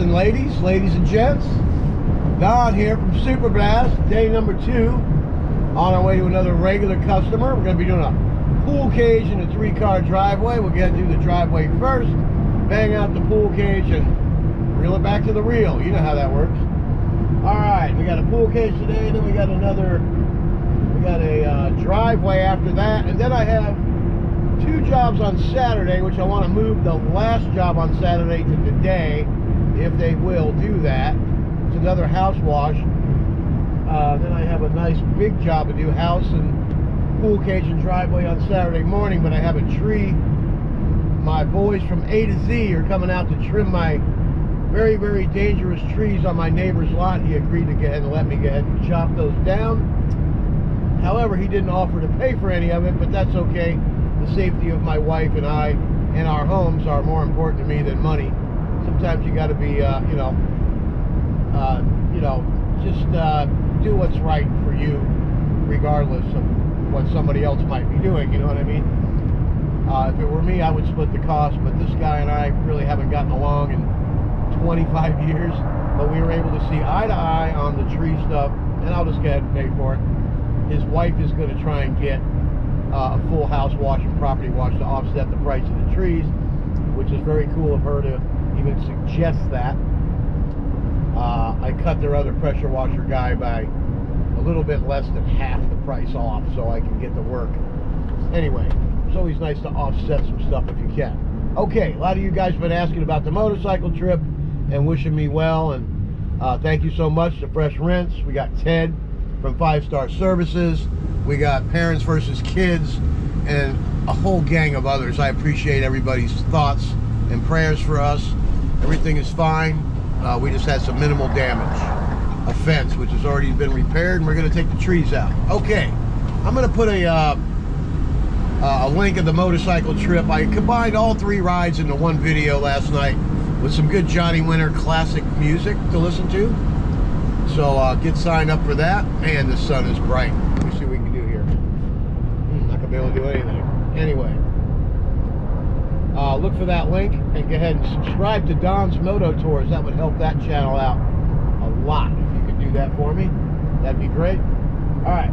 and ladies and gents, Don here from Super Blast, day number 2, on our way to another regular customer. We're going to be doing a pool cage in a 3-car driveway. We'll get to the driveway first, bang out the pool cage, and reel it back to the reel. You know how that works. Alright, we got a pool cage today, and then we got a driveway after that, and then I have 2 jobs on Saturday, which I want to move the last job on Saturday to today, if they will do that. It's another house wash. Then I have a nice big job to do, house and pool cage and driveway on Saturday morning, but I have a tree. My boys from A to Z are coming out to trim my very, very dangerous trees on my neighbor's lot. He agreed to go ahead and let me go ahead and chop those down. However, he didn't offer to pay for any of it, but that's okay. The safety of my wife and I and our homes are more important to me than money. Sometimes you got to be, just do what's right for you, regardless of what somebody else might be doing. You know what I mean? If it were me, I would split the cost, but this guy and I really haven't gotten along in 25 years. But we were able to see eye to eye on the tree stuff, and I'll just go ahead and pay for it. His wife is going to try and get a full house wash and property wash to offset the price of the trees, which is very cool of her to even suggest that. I cut their other pressure washer guy by a little bit less than half the price off so I can get to work. Anyway, it's always nice to offset some stuff if you can. Okay, a lot of you guys have been asking about the motorcycle trip and wishing me well, and thank you so much to Fresh Rinse. We got Ted from 5 Star Services. We got Parents versus Kids and a whole gang of others. I appreciate everybody's thoughts and prayers for us. Everything is fine. We just had some minimal damage. A fence, which has already been repaired, and we're going to take the trees out. Okay, I'm going to put a link of the motorcycle trip. I combined all 3 rides into one video last night with some good Johnny Winter classic music to listen to. So get signed up for that. Man, the sun is bright. Let me see what we can do here. Not going to be able to do anything. Anyway, look for that link and go ahead and subscribe to Don's Moto Tours. That would help that channel out a lot. If you could do that for me, that'd be great. Alright,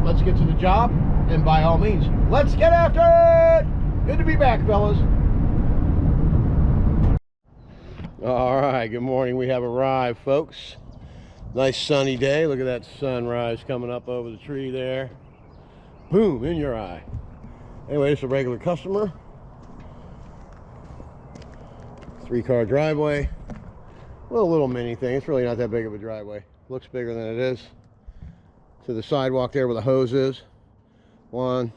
let's get to the job, and by all means, let's get after it! Good to be back, fellas. Alright, good morning. We have arrived, folks. Nice sunny day. Look at that sunrise coming up over the tree there. Boom, in your eye. Anyway, it's a regular customer. 3-car driveway. Well, a little mini thing. It's really not that big of a driveway. Looks bigger than it is. To the sidewalk there where the hose is. 1,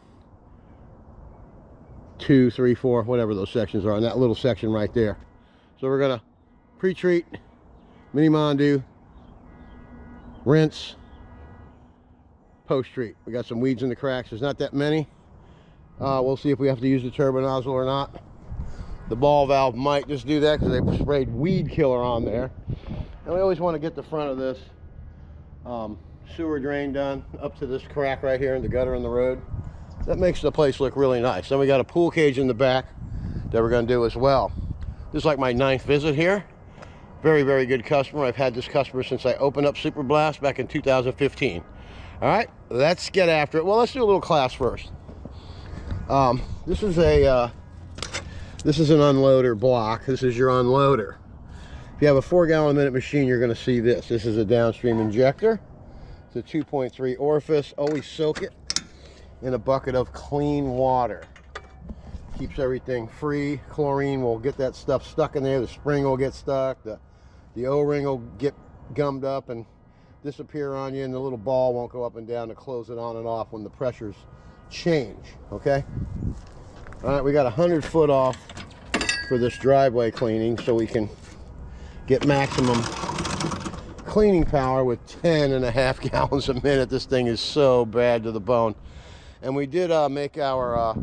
2, 3, 4, whatever those sections are. And that little section right there. So we're going to pre-treat, mini Mondu, rinse, post-treat. We got some weeds in the cracks. There's not that many. We'll see if we have to use the turbo nozzle or not. The ball valve might just do that because they sprayed weed killer on there. And we always want to get the front of this sewer drain done up to this crack right here in the gutter in the road. That makes the place look really nice. Then we got a pool cage in the back that we're going to do as well. This is like my 9th visit here. Very, very good customer. I've had this customer since I opened up Super Blast back in 2015. All right, let's get after it. Well, let's do a little class first. This is an unloader block. This is your unloader. If you have a 4-gallon-a-minute machine, you're going to see this. This is a downstream injector. It's a 2.3 orifice. Always soak it in a bucket of clean water. Keeps everything free. Chlorine will get that stuff stuck in there. The spring will get stuck. The O-ring will get gummed up and disappear on you, and the little ball won't go up and down to close it on and off when the pressures change. Okay? All right, we got 100 foot off for this driveway cleaning so we can get maximum cleaning power with 10.5 gallons a minute. This thing is so bad to the bone. And we did make our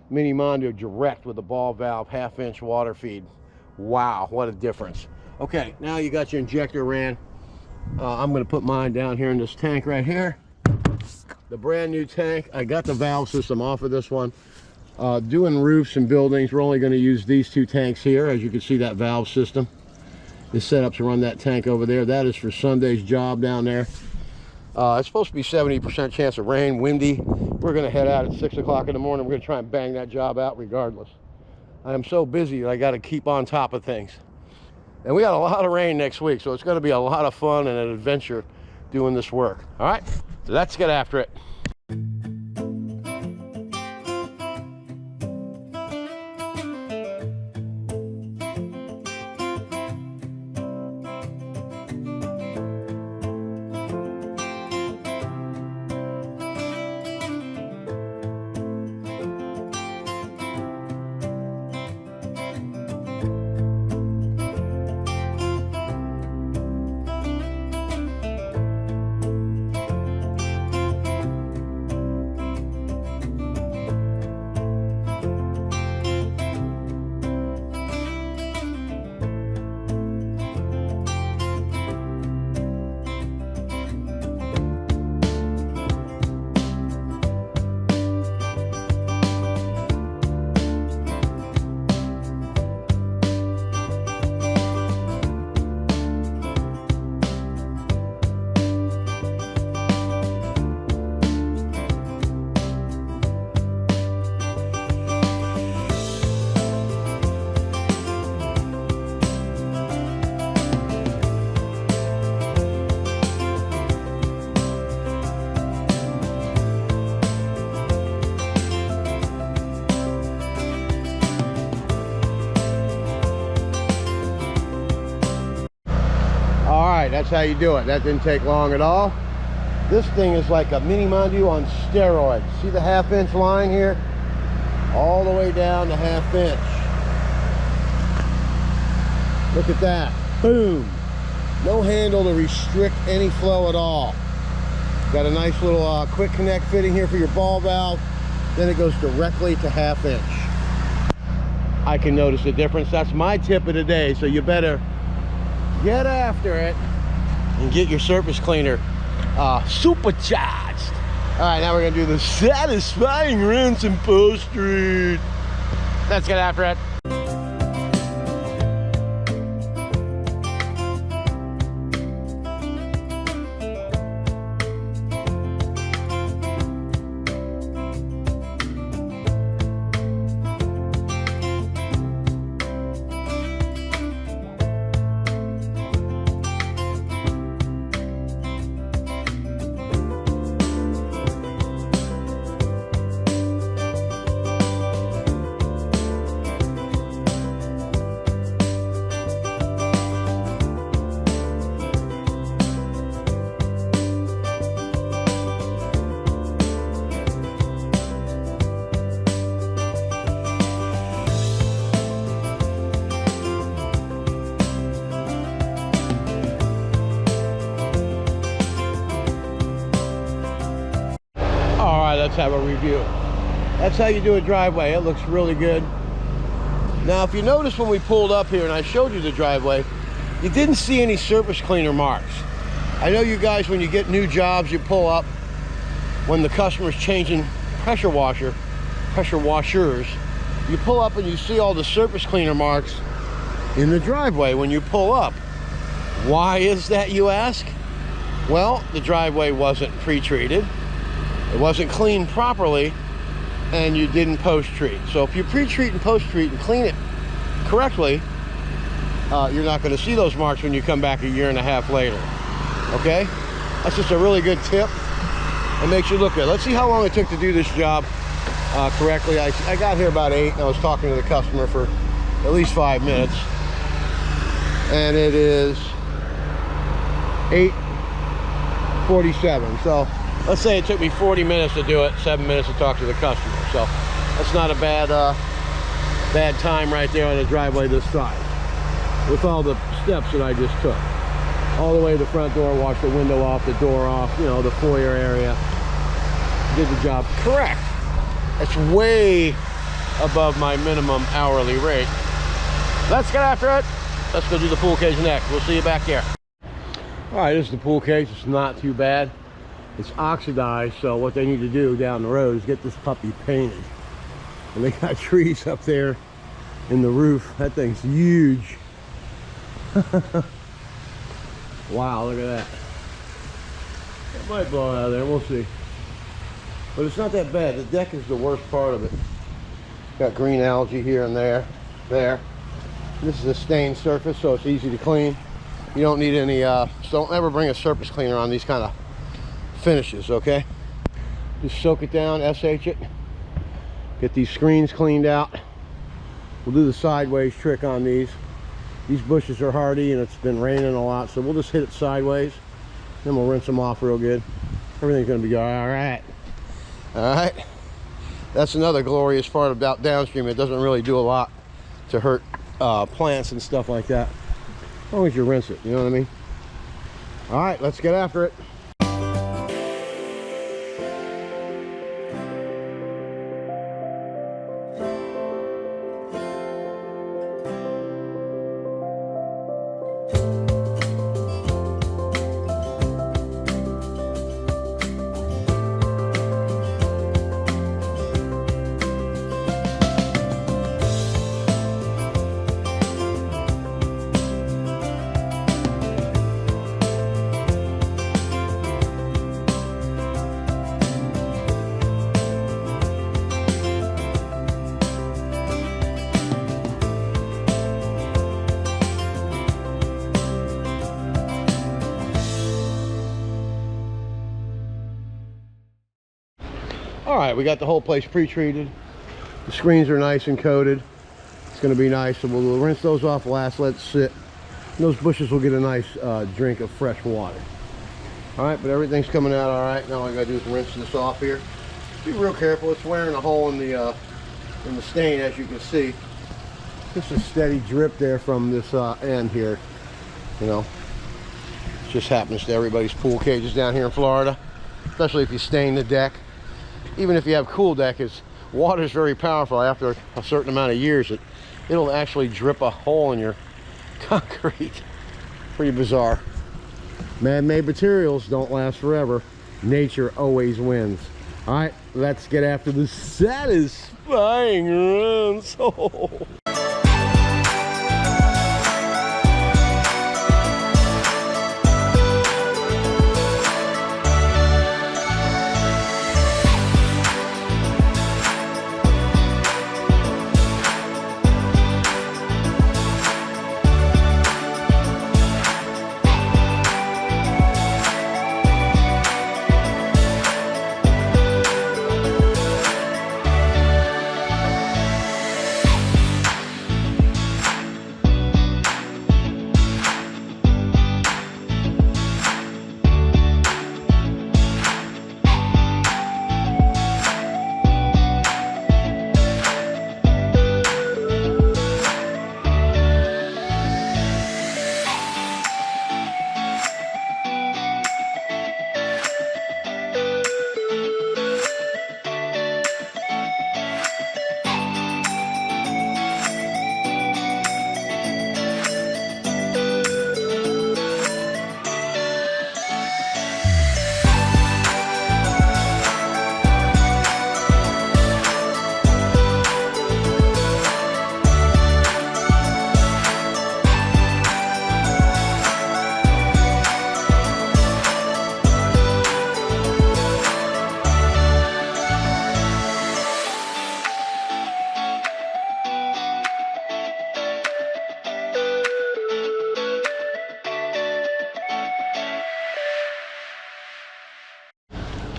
mini Mondu direct with a ball valve, 1/2-inch water feed. Wow, what a difference. Okay, now you got your injector ran. I'm going to put mine down here in this tank right here. The brand new tank. I got the valve system off of this one. Doing roofs and buildings, we're only going to use these 2 tanks here. As you can see, that valve system is set up to run that tank over there. That is for Sunday's job down there. It's supposed to be 70% chance of rain, windy. We're going to head out at 6 o'clock in the morning. We're going to try and bang that job out regardless. I am so busy that I got to keep on top of things. And we got a lot of rain next week, so it's going to be a lot of fun and an adventure doing this work. All right, so let's get after it. That's how you do it. That didn't take long at all. This thing is like a mini Mondu on steroids. See the 1/2 inch line here? All the way down to 1/2 inch. Look at that. Boom. No handle to restrict any flow at all. Got a nice little quick connect fitting here for your ball valve. Then it goes directly to 1/2 inch. I can notice the difference. That's my tip of the day, so you better get after it and get your surface cleaner supercharged. All right, now we're gonna do the satisfying rinse and post treat. Let's get after it. Let's have a review. That's how you do a driveway. It looks really good. Now, if you notice when we pulled up here and I showed you the driveway, you didn't see any surface cleaner marks. I know you guys, when you get new jobs, you pull up when the customer's changing pressure washers, you pull up and you see all the surface cleaner marks in the driveway when you pull up. Why is that, you ask? Well, the driveway wasn't pre-treated. It wasn't cleaned properly, and you didn't post-treat. So if you pre-treat and post-treat and clean it correctly, you're not going to see those marks when you come back 1.5 years later. Okay? That's just a really good tip. It makes you look good. Let's see how long it took to do this job correctly. I got here about 8, and I was talking to the customer for at least 5 minutes. And it is 8:47. So let's say it took me 40 minutes to do it, 7 minutes to talk to the customer. So that's not a bad time right there on a driveway this size. With all the steps that I just took. All the way to the front door, wash the window off, the door off, you know, the foyer area. Did the job correct. That's way above my minimum hourly rate. Let's get after it. Let's go do the pool cage next. We'll see you back there. All right, this is the pool cage. It's not too bad. It's oxidized, so what they need to do down the road is get this puppy painted. And they got trees up there in the roof. That thing's huge. Wow, look at that. It might blow out of there, we'll see. But it's not that bad. The deck is the worst part of it. Got green algae here and there. This is a stained surface, so it's easy to clean. You don't need any, so don't ever bring a surface cleaner on these kind of finishes, okay? Just soak it down, SH it. Get these screens cleaned out. We'll do the sideways trick on these. These bushes are hardy and it's been raining a lot, so we'll just hit it sideways. Then we'll rinse them off real good. Everything's gonna be all right. All right. That's another glorious part about downstream. It doesn't really do a lot to hurt plants and stuff like that, as long as you rinse it, you know what I mean? All right, let's get after it. All right, we got the whole place pre-treated. The screens are nice and coated. It's gonna be nice, so we'll rinse those off last, let it sit. And those bushes will get a nice drink of fresh water. All right, but everything's coming out all right. Now all I gotta do is rinse this off here. Be real careful, it's wearing a hole in the stain, as you can see. Just a steady drip there from this end here, you know. It just happens to everybody's pool cages down here in Florida, especially if you stain the deck. Even if you have cool deck, water is very powerful. After a certain amount of years, it'll actually drip a hole in your concrete. Pretty bizarre. Man-made materials don't last forever. Nature always wins. All right, let's get after the satisfying runs.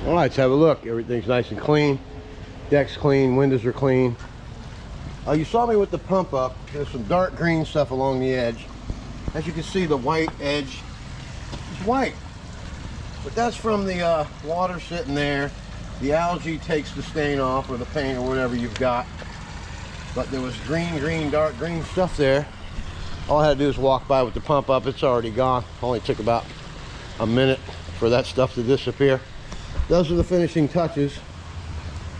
All right, let's have a look. Everything's nice and clean. Deck's clean, windows are clean. You saw me with the pump up. There's some dark green stuff along the edge. As you can see, the white edge is white. But that's from the water sitting there. The algae takes the stain off, or the paint, or whatever you've got. But there was green, dark green stuff there. All I had to do is walk by with the pump up. It's already gone. Only took about a minute for that stuff to disappear. Those are the finishing touches.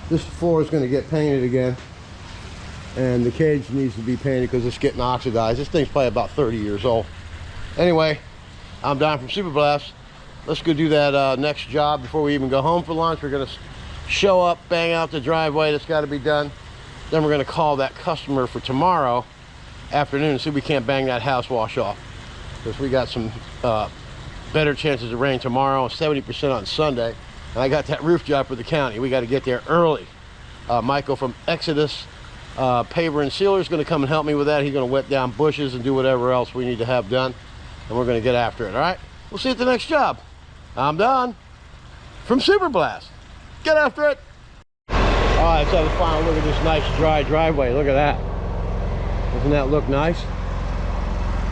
This floor is going to get painted again, and the cage needs to be painted because it's getting oxidized. This thing's probably about 30 years old. Anyway, I'm Don from Super Blast. Let's go do that next job before we even go home for lunch. We're going to show up, bang out the driveway. That's got to be done Then we're going to call that customer for tomorrow afternoon and see if we can't bang that house wash off, because we got some better chances of rain tomorrow, 70% on Sunday. And I got that roof job for the county. We got to get there early. Michael from Exodus Paver and Sealer is going to come and help me with that. He's going to wet down bushes and do whatever else we need to have done, and we're going to get after it. All right, we'll see you at the next job. I'm Don from Super Blast. Get after it. All right, let's have a final look at this nice dry driveway. Look at that. Doesn't that look nice?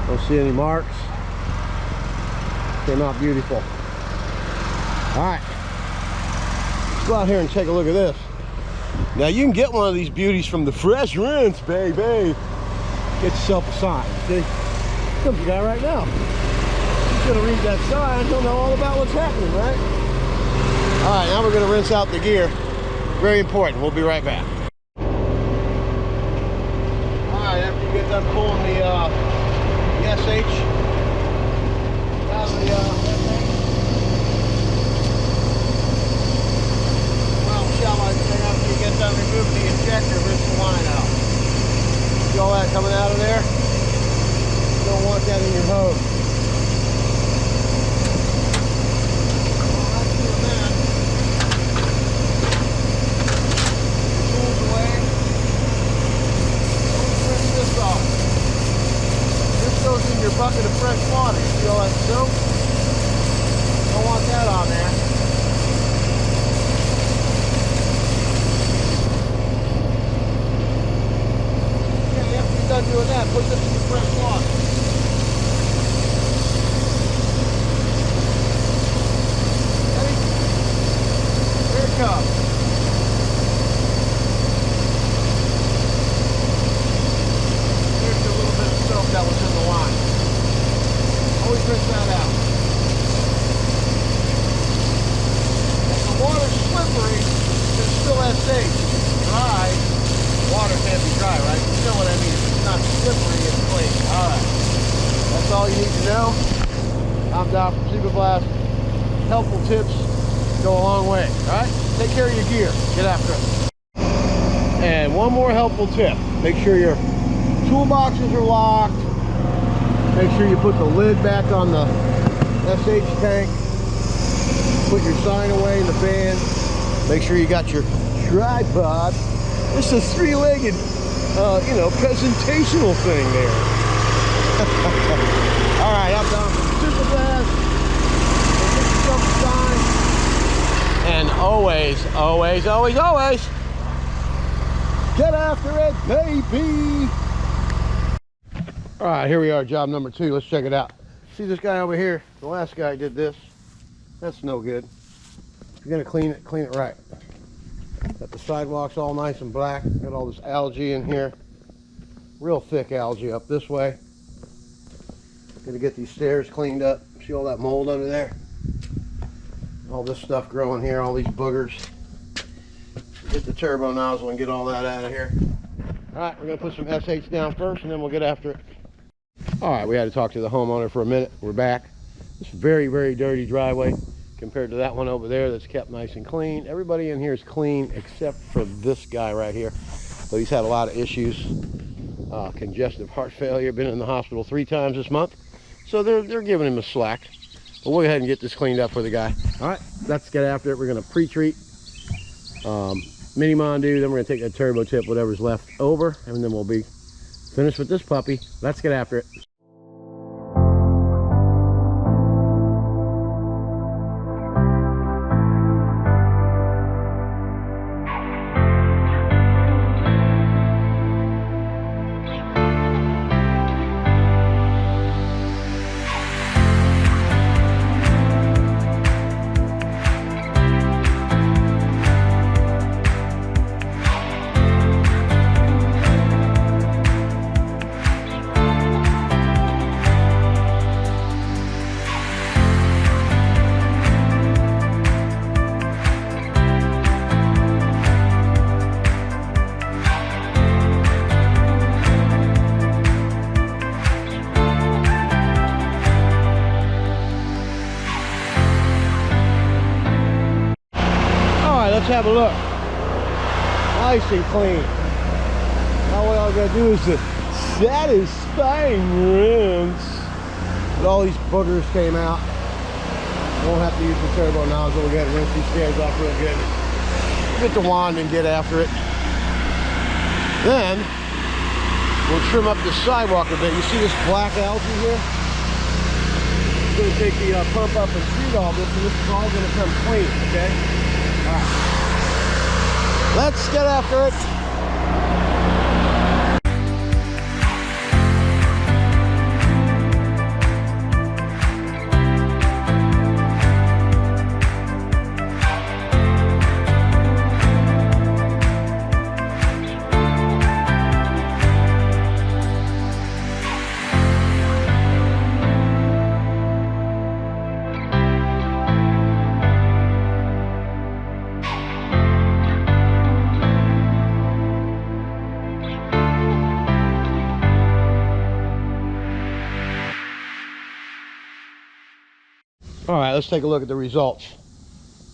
Don't see any marks. Came out beautiful. All right, let's go out here and take a look at this. Now you can get one of these beauties from the Fresh Rinse, baby. Get yourself a sign. See, comes the guy right now. He's gonna read that sign. He'll know all about what's happening, right? All right, now we're gonna rinse out the gear. Very important. We'll be right back. All right, after you get done pulling the SH out of the after you get done removing the injector, rinse the line out. See all that coming out of there? You don't want that in your hose. Well, that's doing that. Tools away. Rinse this off. This goes in your bucket of fresh water. You see all that soap? Don't want that on there. Done doing that, put this in the fresh water. Ready? Here it comes. Here's a little bit of soap that was in the line. Always rinse that out. If the water's slippery, it's still SH. Dry, water can't be dry, right? You know what I mean? Not slippery and clean. All right, that's all you need to know. I'm Don from Super Blast. Helpful tips go a long way. All right, take care of your gear. Get after it. And one more helpful tip: make sure your toolboxes are locked. Make sure you put the lid back on the SH tank. Put your sign away in the van. Make sure you got your tripod. It's a three-legged presentational thing there. All right, I'm Don from Super Blast. And always, always, always, always, get after it, baby. All right, here we are, job number 2. Let's check it out. See this guy over here? The last guy did this. That's no good. If you're gonna clean it right. Got the sidewalks all nice and black. Got all this algae in here. Real thick algae up this way. Gonna get these stairs cleaned up. See all that mold under there? All this stuff growing here, all these boogers. Get the turbo nozzle and get all that out of here. All right, we're gonna put some SH down first and then we'll get after it. All right, we had to talk to the homeowner for a minute. We're back. It's a very, very dirty driveway compared to that one over there that's kept nice and clean. Everybody in here is clean except for this guy right here. So he's had a lot of issues. Congestive heart failure, been in the hospital 3 times this month. So they're giving him a slack. But we'll go ahead and get this cleaned up for the guy. All right, let's get after it. We're gonna pre-treat mini Mondu, then we're gonna take that turbo tip, whatever's left over, and then we'll be finished with this puppy. Let's get after it. Let's have a look. Nice and clean. all I gotta do is the satisfying rinse. But all these boogers came out. Won't have to use the turbo nozzle again. Rinse these scales off real good. Get the wand and get after it. Then we'll trim up the sidewalk a bit. You see this black algae here? I'm going to take the pump up and treat all this, and this is all going to come clean, okay? All right. Let's get after it. All right, let's take a look at the results.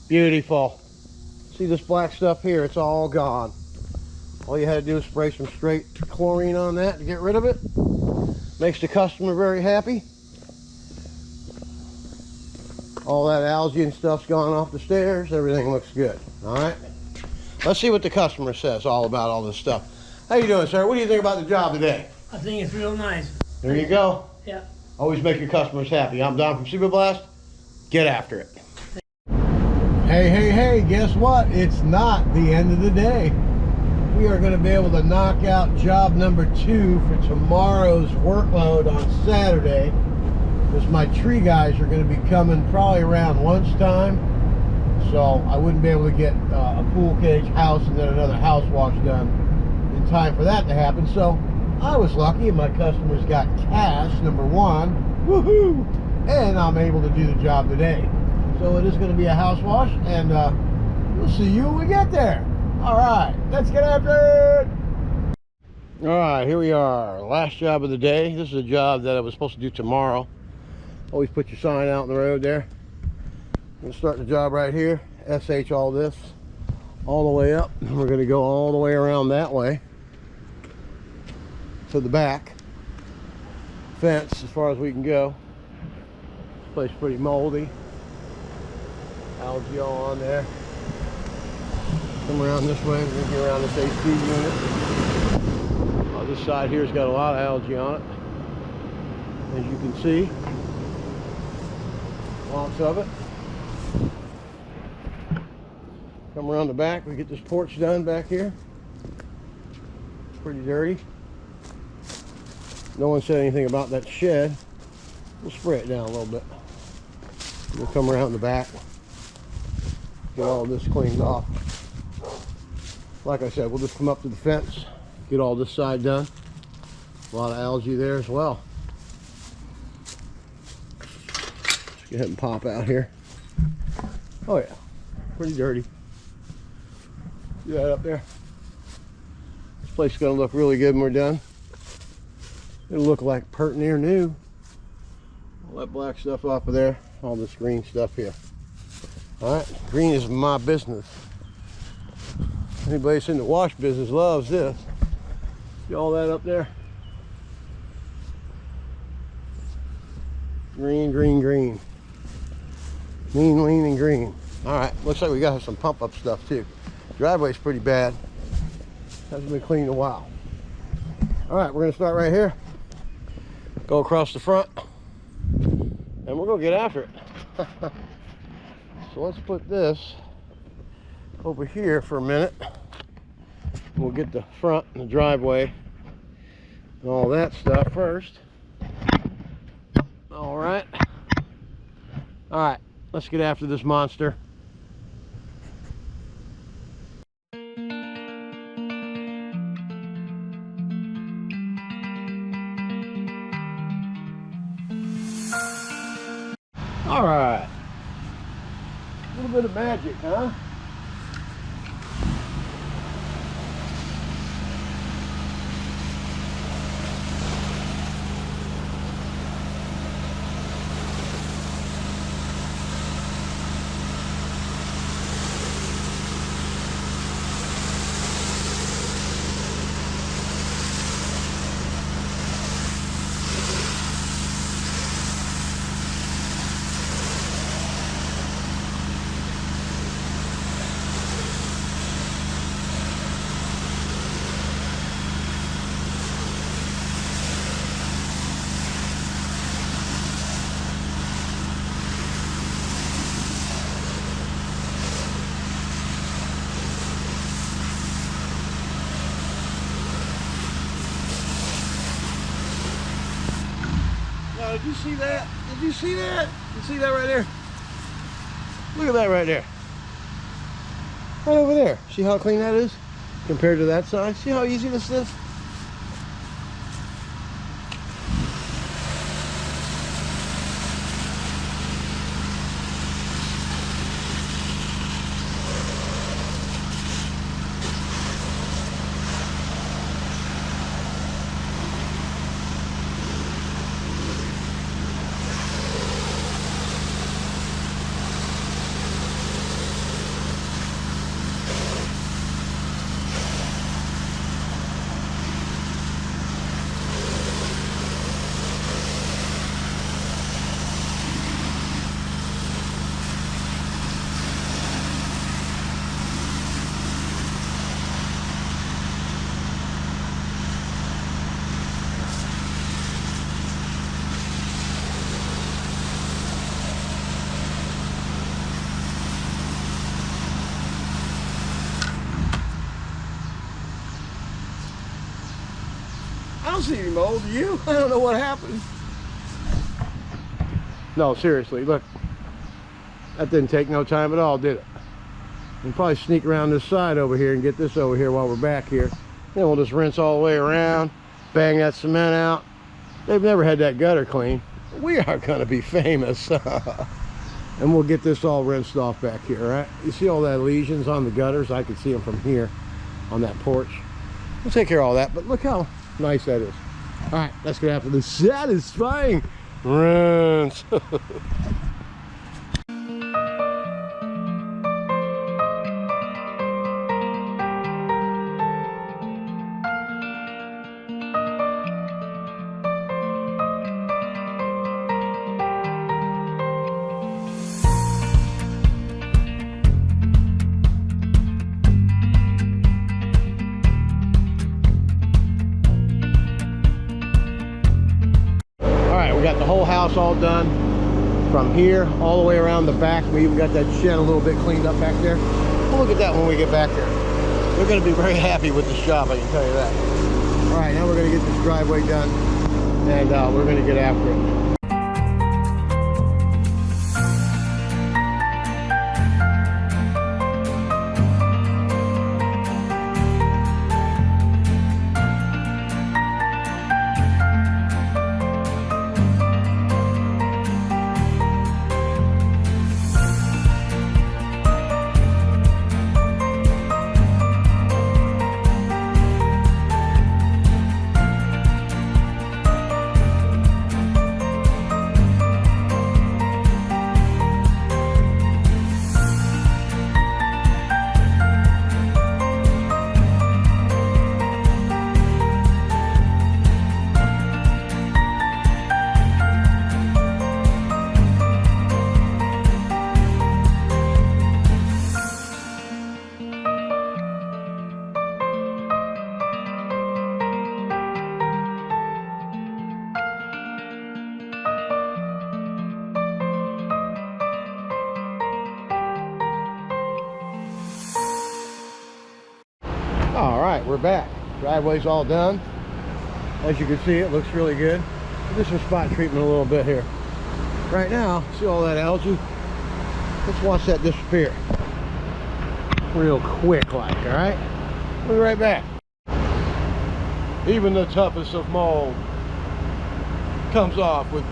Beautiful. See this black stuff here? It's all gone. All you had to do is spray some straight chlorine on that to get rid of it. Makes the customer very happy. All that algae and stuff's gone off the stairs. Everything looks good. All right. Let's see what the customer says all about all this stuff. How you doing, sir? What do you think about the job today? I think it's real nice. There you go. Yeah. Always make your customers happy. I'm Don from Superblast. Get after it. Hey, guess what? It's not the end of the day. We are going to be able to knock out job number 2 for tomorrow's workload on Saturday. Because my tree guys are going to be coming probably around lunchtime. So I wouldn't be able to get a pool cage house and then another house wash done in time for that to happen. So I was lucky and my customers got cash, number 1. Woohoo! And I'm able to do the job today. So it is going to be a house wash, and we'll see you when we get there. All right, let's get after it. All right, here we are. Last job of the day. This is a job that I was supposed to do tomorrow. Always put your sign out in the road there. I'm going to start the job right here. SH all this all the way up. We're going to go all the way around that way to the back fence as far as we can go. This place is pretty moldy. Algae all on there. Come around this way. We're going to get around this AC unit. This side here's got a lot of algae on it. As you can see. Lots of it. Come around the back. We get this porch done back here. It's pretty dirty. No one said anything about that shed. We'll spray it down a little bit. We'll come around the back. Get all this cleaned off. Like I said, we'll just come up to the fence. Get all this side done. A lot of algae there as well. Let's go ahead and pop out here. Oh yeah, pretty dirty. See that up there? This place is going to look really good when we're done. It'll look like pert near new. All that black stuff off of there. All this green stuff here. Alright, green is my business. Anybody that's in the wash business loves this. See all that up there? Green, green, green. Mean, lean, and green. Alright, looks like we got some pump up stuff too. Driveway's pretty bad. Hasn't been cleaned in a while. Alright, we're going to start right here. Go across the front. And we'll go get after it. So let's put this over here for a minute. We'll get the front and the driveway and all that stuff first. All right. All right, let's get after this monster. All right. A little bit of magic, huh? did you see that? Did you see that? You see that right there? Look at that right there. Right over there. See how clean that is compared to that side? See how easy this is? I don't see any mold. Do you? I don't know what happened. No, seriously, look. That didn't take no time at all, did it? We'll probably sneak around this side over here and get this over here while we're back here. Then we'll just rinse all the way around, bang that cement out. They've never had that gutter clean. We are gonna be famous. And we'll get this all rinsed off back here, right? You see all that lesions on the gutters? I can see them from here on that porch. We'll take care of all that, but look how nice that is. All right, let's get after the satisfying rinse. We got the whole house all done from here all the way around the back. We even got that shed a little bit cleaned up back there. We'll look at that when we get back there. We're going to be very happy with this job, I can tell you that. All right, now we're going to get this driveway done, and we're going to get after it. All right, we're back. Driveway's all done. As you can see, it looks really good. We'll do some spot treatment a little bit here. Right now, see all that algae? Let's watch that disappear. Real quick like, all right? We'll be right back. Even the toughest of mold comes off with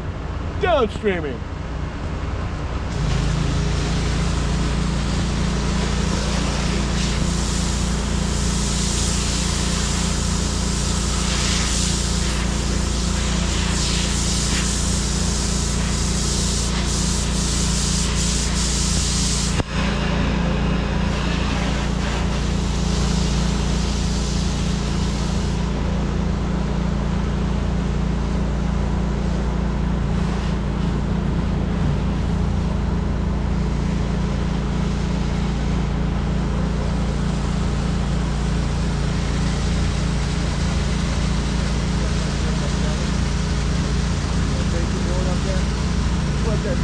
downstreaming.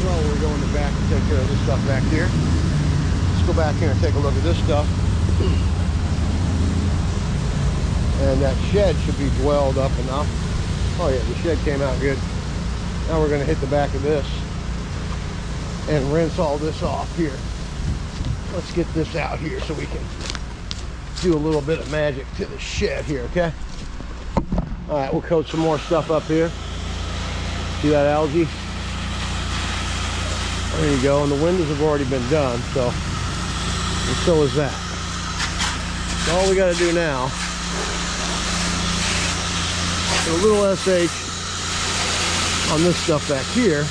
We're going to back and take care of this stuff back here. Let's go back here and take a look at this stuff. And that shed should be dwelled up enough. Oh yeah, the shed came out good. Now we're going to hit the back of this and rinse all this off here. Let's get this out here so we can do a little bit of magic to the shed here, okay? All right, we'll coat some more stuff up here. See that algae? There you go, and the windows have already been done, so, and so is that. So all we got to do now, put a little SH on this stuff back here.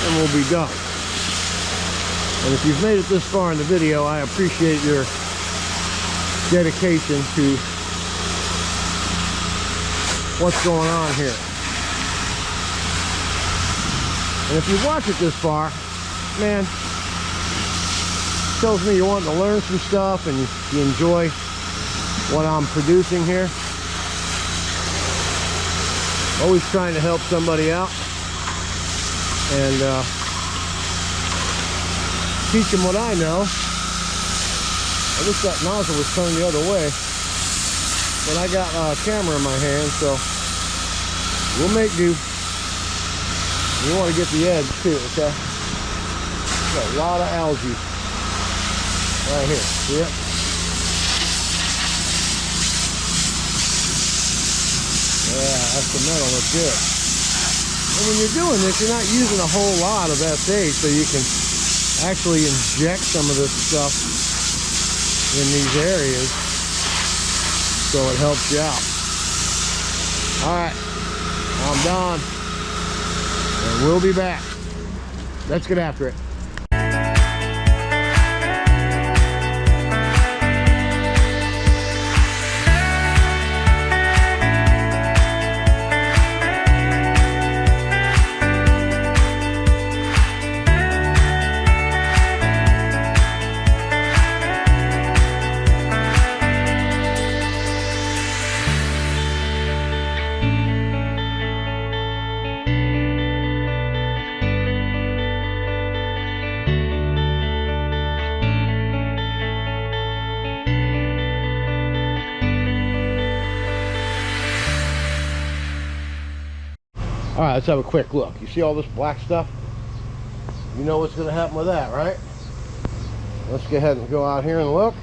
And we'll be done. And if you've made it this far in the video, I appreciate your dedication to what's going on here. And if you watch it this far, man, it tells me you're wanting to learn some stuff and you enjoy what I'm producing here. Always trying to help somebody out and teach them what I know. I wish that nozzle was turned the other way, but I got a camera in my hand, so we'll make do. You want to get the edge too, okay? Got a lot of algae right here. See it? Yeah, that's the metal. That's good. And when you're doing this, you're not using a whole lot of SH, so you can actually inject some of this stuff in these areas, so it helps you out. All right, I'm done, and we'll be back. Let's get after it. All right, let's have a quick look. You see all this black stuff? You know what's going to happen with that, right? Let's go ahead and go out here and look.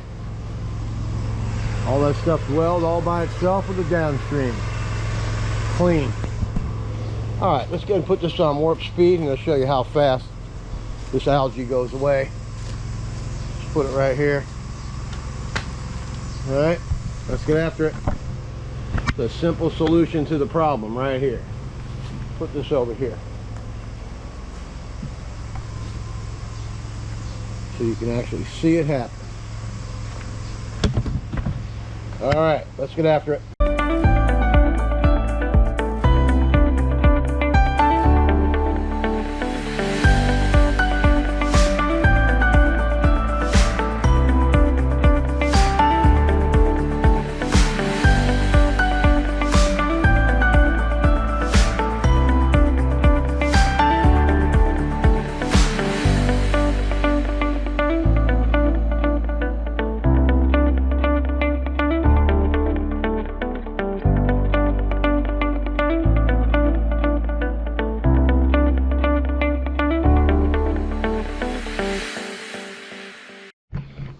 All that stuff dwelled all by itself with the downstream. Clean. All right, let's go ahead and put this on warp speed, and I'll show you how fast this algae goes away. Just put it right here. All right, let's get after it. It's a simple solution to the problem right here. Put this over here so you can actually see it happen. All right, let's get after it.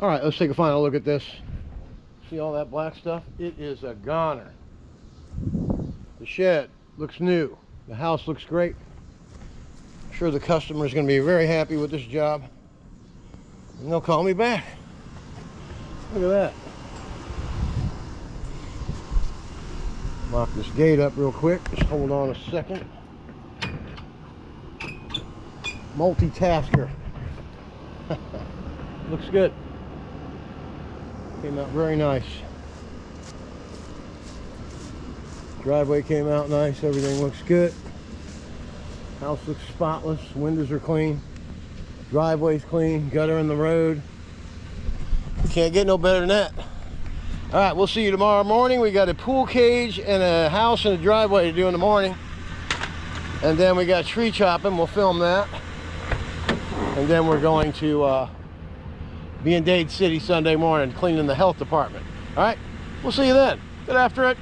All right, let's take a final look at this. See all that black stuff? It is a goner. The shed looks new. The house looks great. I'm sure the customer is going to be very happy with this job. And they'll call me back. Look at that. Lock this gate up real quick. Just hold on a second. Multitasker. Looks good. Came out very nice. Driveway came out nice. Everything looks good. House looks spotless. Windows are clean. Driveway's clean. Gutter in the road. Can't get no better than that. All right, we'll see you tomorrow morning. We got a pool cage and a house and a driveway to do in the morning. And then we got tree chopping. We'll film that. And then we're going to be in Dade City Sunday morning cleaning the health department. All right, we'll see you then. Get after it.